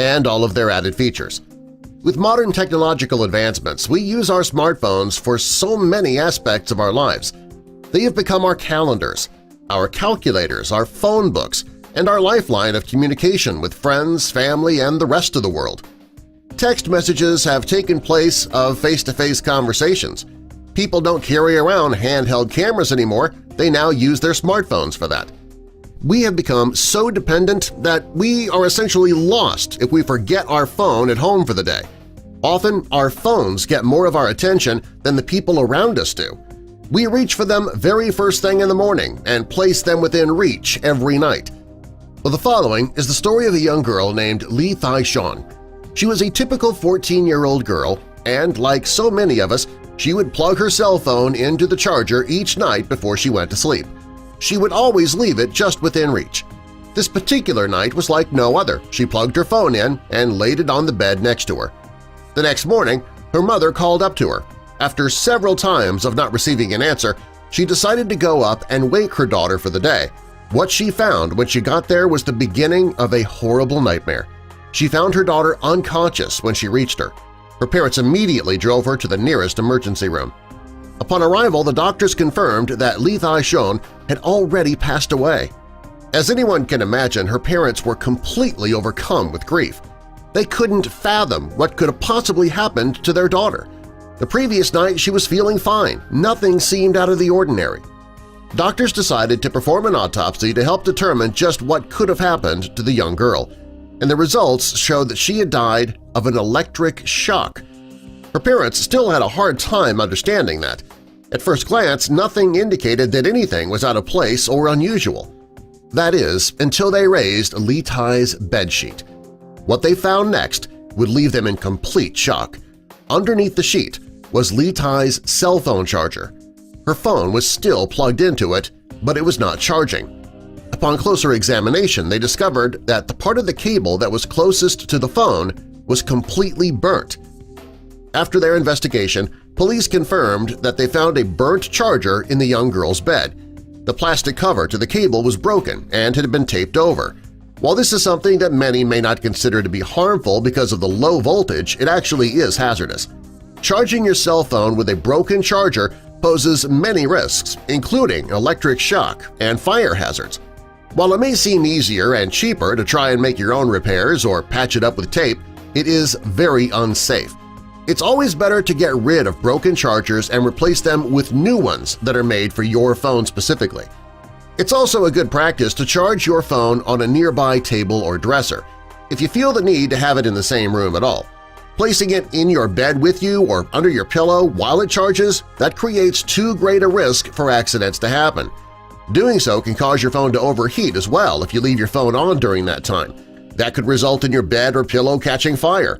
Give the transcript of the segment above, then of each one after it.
and all of their added features. With modern technological advancements, we use our smartphones for so many aspects of our lives. They have become our calendars, our calculators, our phone books, and our lifeline of communication with friends, family, and the rest of the world. Text messages have taken place of face-to-face conversations. People don't carry around handheld cameras anymore, they now use their smartphones for that. We have become so dependent that we are essentially lost if we forget our phone at home for the day. Often, our phones get more of our attention than the people around us do. We reach for them very first thing in the morning and place them within reach every night. Well, the following is the story of a young girl named Lee Thai-Shon. She was a typical 14-year-old girl, and like so many of us, she would plug her cell phone into the charger each night before she went to sleep. She would always leave it just within reach. This particular night was like no other. She plugged her phone in and laid it on the bed next to her. The next morning, her mother called up to her. After several times of not receiving an answer, she decided to go up and wake her daughter for the day. What she found when she got there was the beginning of a horrible nightmare. She found her daughter unconscious when she reached her. Her parents immediately drove her to the nearest emergency room. Upon arrival, the doctors confirmed that Lee Thai-Shon had already passed away. As anyone can imagine, her parents were completely overcome with grief. They couldn't fathom what could have possibly happened to their daughter. The previous night she was feeling fine. Nothing seemed out of the ordinary. Doctors decided to perform an autopsy to help determine just what could have happened to the young girl, and the results showed that she had died of an electric shock. Her parents still had a hard time understanding that. At first glance, nothing indicated that anything was out of place or unusual. That is, until they raised Lee Thai's bedsheet. What they found next would leave them in complete shock. Underneath the sheet was Lee Thai's cell phone charger. Her phone was still plugged into it, but it was not charging. Upon closer examination, they discovered that the part of the cable that was closest to the phone was completely burnt. After their investigation, police confirmed that they found a burnt charger in the young girl's bed. The plastic cover to the cable was broken and had been taped over. While this is something that many may not consider to be harmful because of the low voltage, it actually is hazardous. Charging your cell phone with a broken charger poses many risks, including electric shock and fire hazards. While it may seem easier and cheaper to try and make your own repairs or patch it up with tape, it is very unsafe. It's always better to get rid of broken chargers and replace them with new ones that are made for your phone specifically. It's also a good practice to charge your phone on a nearby table or dresser, if you feel the need to have it in the same room at all. Placing it in your bed with you or under your pillow while it charges, that creates too great a risk for accidents to happen. Doing so can cause your phone to overheat as well if you leave your phone on during that time. That could result in your bed or pillow catching fire.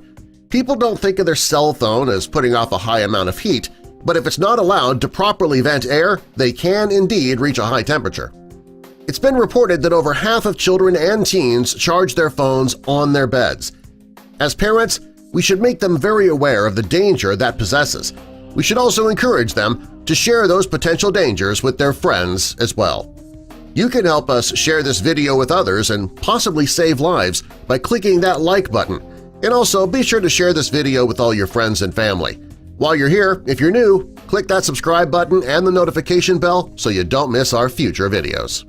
People don't think of their cell phone as putting off a high amount of heat, but if it's not allowed to properly vent air, they can indeed reach a high temperature. It's been reported that over half of children and teens charge their phones on their beds. As parents, we should make them very aware of the danger that possesses. We should also encourage them to share those potential dangers with their friends as well. You can help us share this video with others and possibly save lives by clicking that like button. And also be sure to share this video with all your friends and family. While you're here, if you're new, click that subscribe button and the notification bell so you don't miss our future videos.